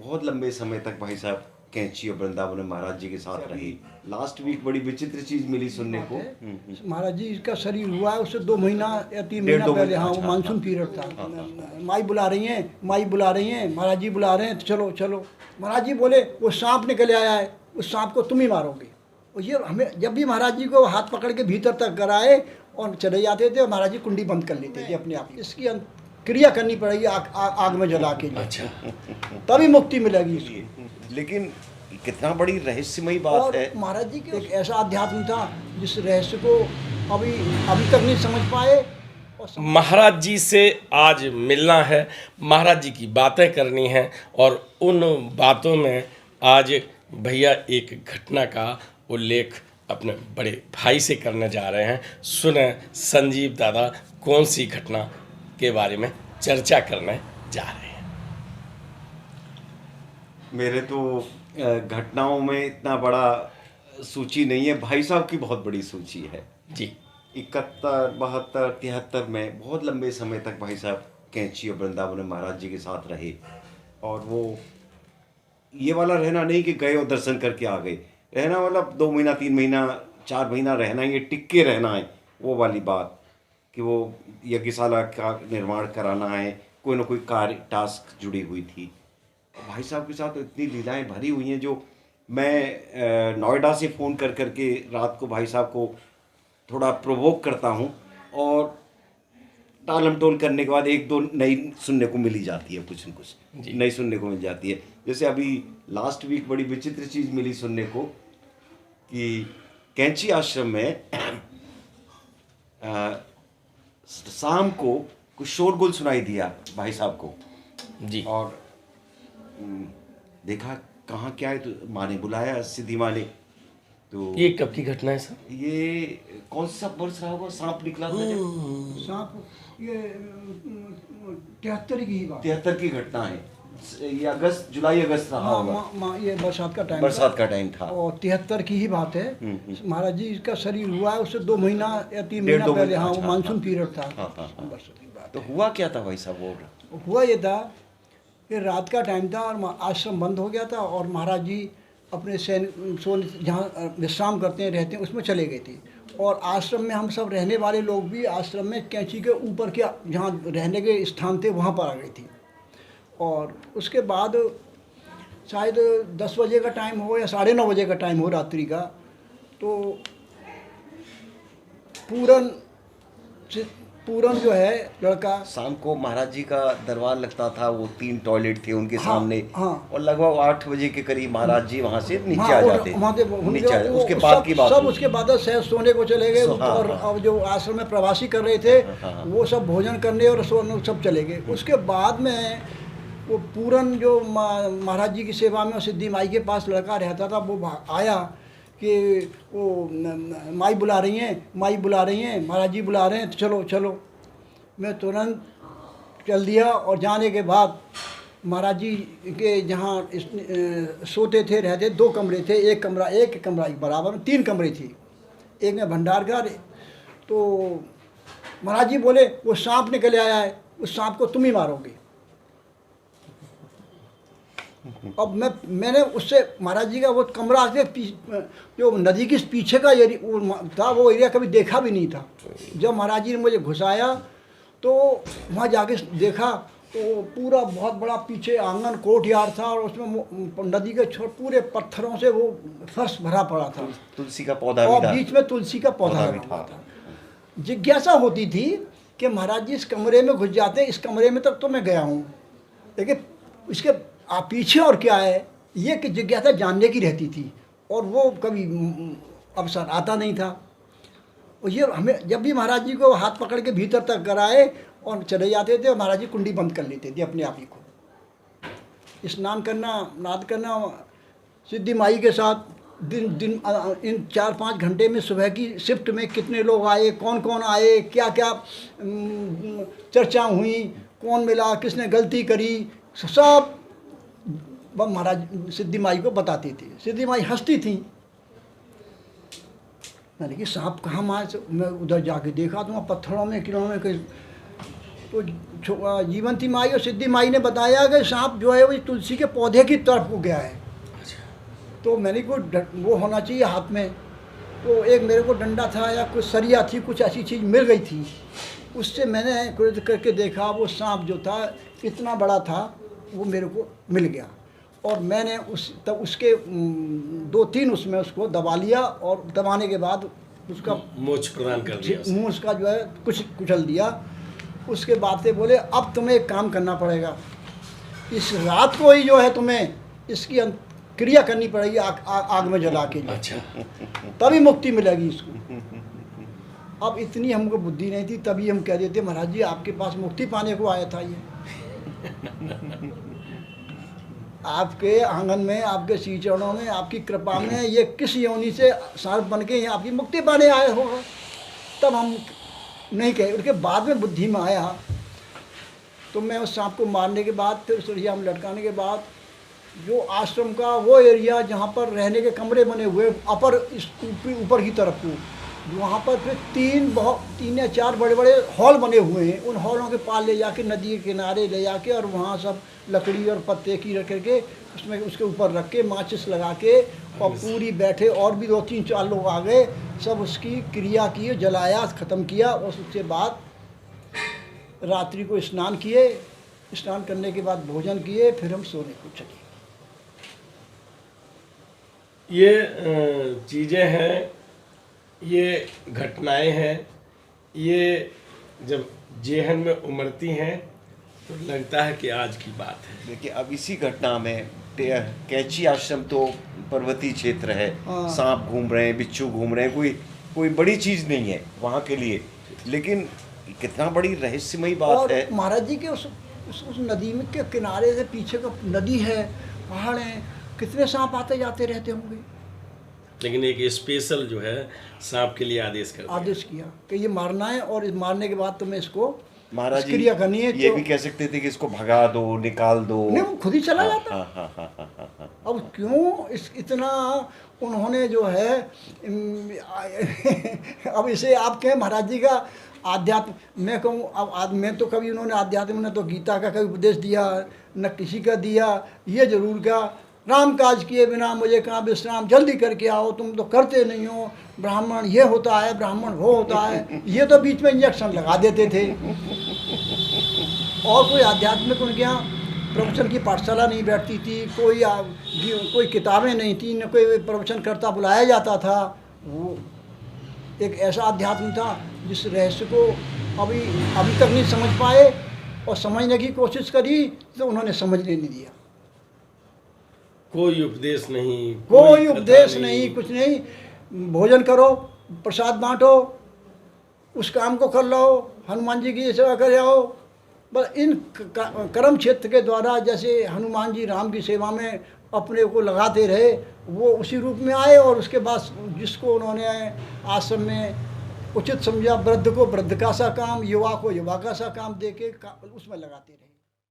बहुत लंबे समय तक भाई साहब कैंची और वृंदावन में महाराज जी के साथ रहे। लास्ट वीक बड़ी विचित्र चीज मिली सुनने को। महाराज जी का शरीर हुआ है उससे 2 महीना या 3 डेढ़ महीना दो पहले। महीना, हाँ, वो अच्छा, मानसून पीरियड था। माई बुला रही हैं, माई बुला रही हैं, महाराज जी बुला रहे हैं, तो चलो चलो। महाराज जी बोले वो सांप निकल आया है, उस सांप को तुम ही मारोगे। और ये हमें जब भी महाराज जी को हाथ पकड़ के भीतर तक कराए और चले जाते थे, और महाराज जी कुंडी बंद कर लेते थे अपने आप। इसकी क्रिया करनी पड़ेगी आग में जला के। अच्छा, तभी मुक्ति मिलेगी इसको। लेकिन कितना बड़ी रहस्यमयी बात और है। महाराज जी के एक ऐसा अध्यात्म था जिस रहस्य को अभी तक नहीं समझ पाए। और महाराज जी से आज मिलना है, महाराज जी की बातें करनी है, और उन बातों में आज भैया एक घटना का उल्लेख अपने बड़े भाई से करने जा रहे हैं। सुने संजीव दादा कौन सी घटना के बारे में चर्चा करने जा रहे हैं। मेरे तो घटनाओं में इतना बड़ा सूची नहीं है, भाई साहब की बहुत बड़ी सूची है जी। 71, 72, 73 में बहुत लंबे समय तक भाई साहब कैंची और वृंदावन में महाराज जी के साथ रहे। और वो ये वाला रहना नहीं कि गए और दर्शन करके आ गए, रहना मतलब 2 महीना 3 महीना 4 महीना रहना, ये टिक के रहना है। वो वाली बात कि वो यज्ञशाला का निर्माण कराना है, कोई ना कोई कार्य टास्क जुड़ी हुई थी। भाई साहब के साथ तो इतनी लीलाएं भरी हुई हैं, जो मैं नोएडा से फ़ोन कर करके रात को भाई साहब को थोड़ा प्रोवोक करता हूँ, और टालम टोल करने के बाद 1-2 नई सुनने को मिल ही जाती है, कुछ न कुछ नई सुनने को मिल जाती है। जैसे अभी लास्ट वीक बड़ी विचित्र चीज़ मिली सुनने को कि कैंची आश्रम में शाम को कुछ शोरगुल सुनाई दिया भाई साहब को जी। और देखा कहाँ क्या है, तो माँ ने बुलाया, सिद्धि माँ ने। तो ये कब की घटना है सर? ये कौन सा वर्ष रहा होगा, सांप निकला था जब? सांप ये 73 की ही बात। 73 की घटना है, ये अगस्त जुलाई अगस्त रहा होगा। ये बरसात का टाइम, बरसात का टाइम था। और 73 की ही बात है। महाराज जी का शरीर हुआ है उससे 2 महीना या 3 डेढ़ महीना दो पहले। महीना, हाँ, वो अच्छा, मानसून पीरियड था। बरसात की बात। तो हुआ क्या था भाई साहब? वो हुआ ये था कि रात का टाइम था और आश्रम बंद हो गया था, और महाराज जी अपने जहाँ विश्राम करते हैं रहते हैं उसमें चले गए थे। और आश्रम में हम सब रहने वाले लोग भी आश्रम में कैंची के ऊपर के जहाँ रहने के स्थान थे वहाँ पर आ गए थे। और उसके बाद शायद 10 बजे का टाइम हो या 9:30 बजे का टाइम हो रात्रि का, तो पूरन जो है लड़का, शाम को महाराज जी का दरबार लगता था, वो 3 टॉयलेट थे उनके सामने। हाँ। और लगभग 8 बजे के करीब महाराज जी वहाँ से नीचे आ जाते। उसके सब, बाद की बात सब उसके बाद शायद सोने को चले गए। और अब जो आश्रम में प्रवासी कर रहे थे वो सब भोजन करने और सोने सब चले गए। उसके बाद में वो पूरन जो महाराज जी की सेवा में सिद्धि माई के पास लड़का रहता था, वो आया कि वो माई बुला रही हैं, माई बुला रही हैं, महाराज जी बुला रहे हैं, तो चलो चलो। मैं तुरंत चल दिया, और जाने के बाद महाराज जी के जहाँ सोते थे रहते 2 कमरे थे, एक कमरा बराबर में 3 कमरे थी। एक में भंडार घर। तो महाराज जी बोले वो सांप निकल आया है, उस सांप को तुम ही मारोगे। अब मैंने उससे महाराज जी का वो कमरा जो नदी के पीछे का था, वो एरिया कभी देखा भी नहीं था। जब महाराज जी ने मुझे घुसाया तो वहाँ जाके देखा तो पूरा बहुत बड़ा पीछे आंगन कोर्टयार्ड था, और उसमें नदी के पूरे पत्थरों से वो फर्श भरा पड़ा था। तुलसी का पौधा और भी था, बीच में तुलसी का पौधा भी था। जिज्ञासा होती थी कि महाराज जी इस कमरे में घुस जाते हैं, इस कमरे में तक तो मैं गया हूँ, लेकिन इसके पीछे और क्या है, ये कि जिज्ञासा जानने की रहती थी, और वो कभी अवसर आता नहीं था। और ये हमें जब भी महाराज जी को हाथ पकड़ के भीतर तक कराए और चले जाते थे, और महाराज जी कुंडी बंद कर लेते थे अपने आप ही को। स्नान करना, नाद करना सिद्धि माई के साथ दिन इन 4-5 घंटे में सुबह की शिफ्ट में कितने लोग आए, कौन कौन आए, क्या क्या चर्चा हुई, कौन मिला, किसने गलती करी, सब महाराज सिद्धि माई को बताती थी। सिद्धि माई हंसती थी। मैंने कि सांप कहाँ मार, मैं उधर जाके देखा तो वहाँ पत्थरों में किलों में तो जीवंती माई और सिद्धि माई ने बताया कि सांप जो है वो तुलसी के पौधे की तरफ को गया है। तो मैंने को वो होना चाहिए हाथ में, तो एक मेरे को डंडा था या कुछ सरिया थी, कुछ ऐसी चीज़ मिल गई थी, उससे मैंने कुछ करके देखा, वो सांप जो था इतना बड़ा था, वो मेरे को मिल गया। और मैंने तब उसके 2-3 उसमें उसको दबा लिया, और दबाने के बाद उसका मोच प्रदान कर दिया उसे। मुँह उसका जो है कुछ कुचल दिया। उसके बाद से बोले अब तुम्हें एक काम करना पड़ेगा, इस रात को ही जो है तुम्हें इसकी क्रिया करनी पड़ेगी, आग में जला के, अच्छा, तभी मुक्ति मिलेगी इसको। अब इतनी हमको बुद्धि नहीं थी, तभी हम कह देते महाराज जी आपके पास मुक्ति पाने को आया था ये। आपके आंगन में, आपके श्री चरणों में, आपकी कृपा में ये किस योनि से सांप बन के यहाँ आपकी मुक्ति पाने आए होगा। तब हम नहीं कहे, उसके बाद में बुद्धि में आया। तो मैं उस सांप को मारने के बाद, फिर सुरहिया में लटकाने के बाद, जो आश्रम का वो एरिया जहाँ पर रहने के कमरे बने हुए अपर ऊपर की तरफ को, वहाँ पर फिर 3 या 4 बड़े बड़े हॉल बने हुए हैं। उन हॉलों के पार ले जाके, नदी के किनारे ले जाके, और वहाँ सब लकड़ी और पत्ते की रख करके उसमें उसके ऊपर रख के माचिस लगा के, और पूरी बैठे, और भी 2-3-4 लोग आ गए, सब उसकी क्रिया की, जलाया, ख़त्म किया। और उसके बाद रात्रि को स्नान किए, स्नान करने के बाद भोजन किए, फिर हम सोने को चले। ये चीज़ें हैं, ये घटनाएं हैं, ये जब जेहन में उमड़ती हैं तो लगता है कि आज की बात है। देखिए अब इसी घटना में कैंची आश्रम तो पर्वतीय क्षेत्र है, हाँ। सांप घूम रहे हैं, बिच्छू घूम रहे हैं, कोई बड़ी चीज़ नहीं है वहाँ के लिए, लेकिन कितना बड़ी रहस्यमयी बात और है। महाराज जी के उस नदी में के किनारे से पीछे का नदी है, पहाड़ हैं, कितने सांप आते जाते रहते होंगे। लेकिन एक स्पेशल जो है सांप के लिए आदेश कर दिया। आदेश किया कि ये मारना है, और इस मारने के बाद तुम्हें इसको महाराज जी क्रिया करनी है। ये तो भी कह सकते थे कि इसको भगा दो, निकाल दो, नहीं, वो खुद ही चला जाता। हाँ। अब क्यों इतना उन्होंने जो है अब इसे आप कहें महाराज जी का आध्यात्म, मैं कहूँ अब मैं तो कभी उन्होंने आध्यात्म ने तो गीता का कभी उपदेश दिया न किसी का दिया। ये जरूर का राम काज किए बिना मुझे कहाँ विश्राम, जल्दी करके आओ, तुम तो करते नहीं हो, ब्राह्मण ये होता है, ब्राह्मण वो होता है, ये तो बीच में इंजेक्शन लगा देते थे। और कोई आध्यात्मिक उनके यहाँ प्रवचन की पाठशाला नहीं बैठती थी, कोई किताबें नहीं थी, न कोई प्रवचन करता बुलाया जाता था। वो एक ऐसा अध्यात्म था जिस रहस्य को अभी तक नहीं समझ पाए, और समझने की कोशिश करी तो उन्होंने समझने नहीं दिया। कोई उपदेश नहीं, कोई उपदेश नहीं, कुछ नहीं। भोजन करो, प्रसाद बांटो, उस काम को कर लो, हनुमान जी की सेवा कर जाओ। बस इन कर्म क्षेत्र के द्वारा जैसे हनुमान जी राम की सेवा में अपने को लगाते रहे, वो उसी रूप में आए। और उसके बाद जिसको उन्होंने आश्रम में उचित समझा, वृद्ध को वृद्ध का सा काम, युवा को युवा का सा काम दे के उसमें लगाते रहे।